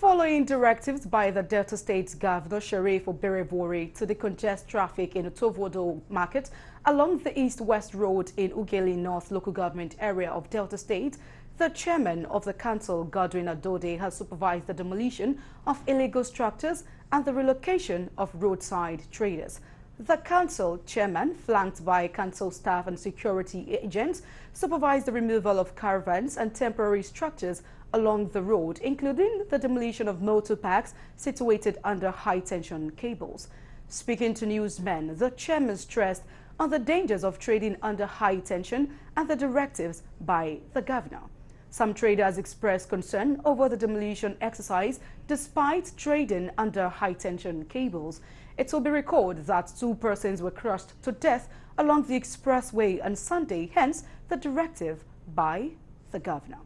Following directives by the Delta State Governor Sheriff Oberevori to decongest traffic in Otovodo Market along the East-West Road in Ughelli North local government area of Delta State, the chairman of the council, Godwin Adode, has supervised the demolition of illegal structures and the relocation of roadside traders. The council chairman, flanked by council staff and security agents, supervised the removal of caravans and temporary structures along the road, including the demolition of motor parks situated under high-tension cables. Speaking to newsmen, the chairman stressed on the dangers of trading under high tension and the directives by the governor. Some traders expressed concern over the demolition exercise despite trading under high-tension cables. It will be recorded that 2 persons were crushed to death along the expressway on Sunday, hence the directive by the governor.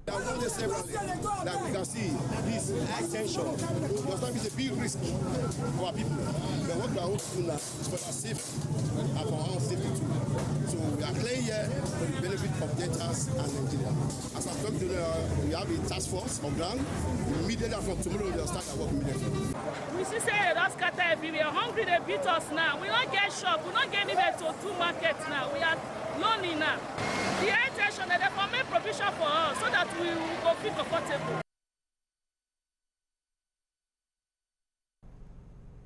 Like we can see, this extension does not be a big risk for our people. But what we are hoping to do now is for our safety and for our own safety too. So we are playing here for the benefit of debtors and Nigeria. As I'm talking to you, we have a task force on ground. Immediately from tomorrow, we will start our work immediately. We see say that's scatter everywhere. Hungry they beat us now. We don't get shop. We don't get anywhere to do markets now. We are lonely now. The intention that they make provision for us so that we will feel comfortable.